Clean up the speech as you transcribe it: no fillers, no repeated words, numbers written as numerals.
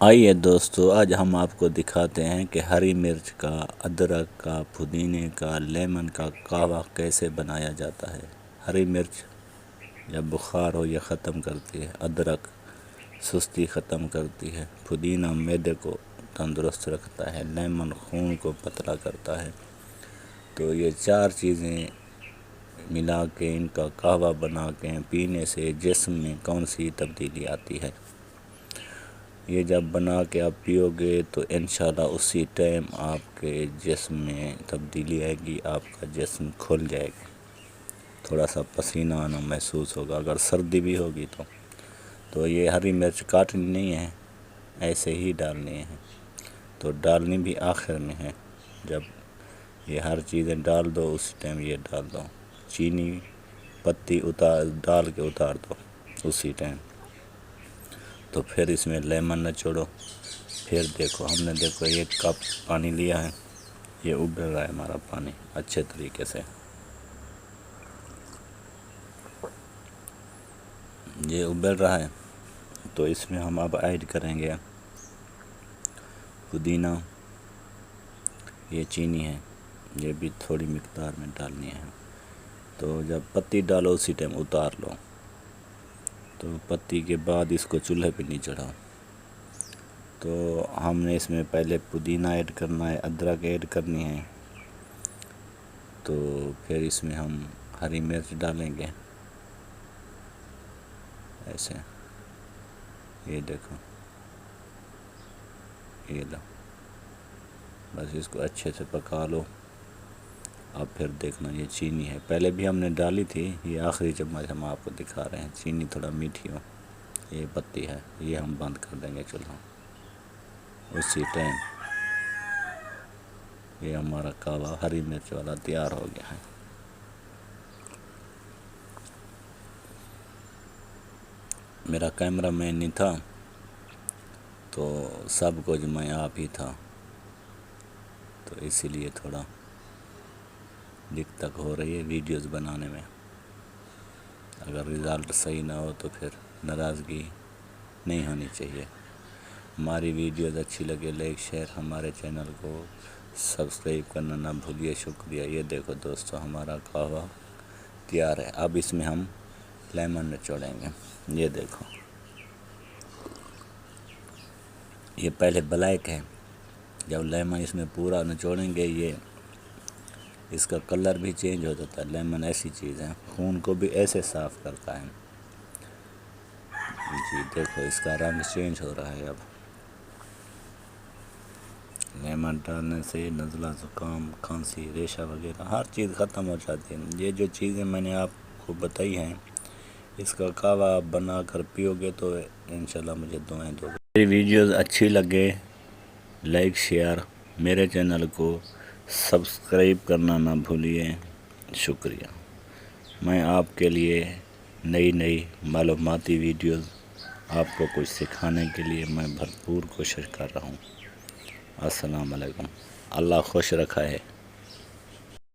آئیے دوستو، آج ہم آپ کو دکھاتے ہیں کہ ہری مرچ کا، ادرک کا، پودینے کا، لیمن کا قہوہ کیسے بنایا جاتا ہے۔ ہری مرچ جب بخار ہو یہ ختم کرتی ہے، ادرک سستی ختم کرتی ہے، پودینہ معدے کو تندرست رکھتا ہے، لیمن خون کو پتلا کرتا ہے۔ تو یہ چار چیزیں ملا کے ان کا قہوہ بنا کے پینے سے جسم میں کون سی تبدیلی آتی ہے۔ یہ جب بنا کے آپ پیو گے تو انشاءاللہ اسی ٹائم آپ کے جسم میں تبدیلی آئے گی، آپ کا جسم کھل جائے گا، تھوڑا سا پسینہ آنا محسوس ہوگا۔ اگر سردی بھی ہوگی تو یہ ہری مرچ کاٹنی نہیں ہے، ایسے ہی ڈالنی ہے۔ تو ڈالنی بھی آخر میں ہے، جب یہ ہر چیزیں ڈال دو اسی ٹائم یہ ڈال دو، چینی پتی ڈال کے اتار دو اسی ٹائم۔ تو پھر اس میں لیمن نچوڑو، پھر دیکھو ہم نے ایک کپ پانی لیا ہے، یہ ابل رہا ہے ہمارا پانی اچھے طریقے سے، یہ ابل رہا ہے۔ تو اس میں ہم اب ایڈ کریں گے پودینہ، یہ چینی ہے، یہ بھی تھوڑی مقدار میں ڈالنی ہے۔ تو جب پتی ڈالو اسی ٹائم اتار لو۔ تو پتی کے بعد اس کو چولہے پہ نہیں چڑھاؤ۔ تو ہم نے اس میں پہلے پودینہ ایڈ کرنا ہے، ادرک ایڈ کرنی ہے، تو پھر اس میں ہم ہری مرچ ڈالیں گے ایسے، یہ دیکھو، یہ لو، بس اس کو اچھے سے پکا لو۔ اب پھر دیکھنا یہ چینی ہے، پہلے بھی ہم نے ڈالی تھی، یہ آخری چمچ ہم آپ کو دکھا رہے ہیں، چینی تھوڑا میٹھی ہو۔ یہ پتی ہے، یہ ہم بند کر دیں گے چولہا اسی ٹائم۔ یہ ہمارا قہوہ ہری مرچ والا تیار ہو گیا ہے۔ میرا کیمرہ مین نہیں تھا تو سب کچھ میں آپ ہی تھا، تو اسی لیے تھوڑا دقت ہو رہی ہے ویڈیوز بنانے میں۔ اگر رزلٹ صحیح نہ ہو تو پھر ناراضگی نہیں ہونی چاہیے۔ ہماری ویڈیوز اچھی لگے لائک شیئر، ہمارے چینل کو سبسکرائب کرنا نہ بھولیے، شکریہ۔ یہ دیکھو دوستو ہمارا قہوہ تیار ہے۔ اب اس میں ہم لیمن نچوڑیں گے، یہ دیکھو، یہ پہلے بلیک ہے، جب لیمن اس میں پورا نچوڑیں گے یہ اس کا کلر بھی چینج ہو جاتا ہے۔ لیمن ایسی چیز ہے، خون کو بھی ایسے صاف کرتا ہے۔ جی دیکھو اس کا رنگ چینج ہو رہا ہے۔ اب لیمن ڈالنے سے نزلہ، زکام، کھانسی، ریشہ وغیرہ ہر چیز ختم ہو جاتی ہے۔ یہ جو چیزیں میں نے آپ کو بتائی ہیں، اس کا قہوہ آپ بنا کر پیو گے تو انشاءاللہ مجھے دعائیں دو گے۔ میری ویڈیوز اچھی لگے لائک شیئر، میرے چینل کو سبسکرائب کرنا نہ بھولیے، شکریہ۔ میں آپ کے لیے نئی معلوماتی ویڈیوز، آپ کو کچھ سکھانے کے لیے میں بھرپور کوشش کر رہا ہوں۔ السلام علیکم، اللہ خوش رکھا ہے۔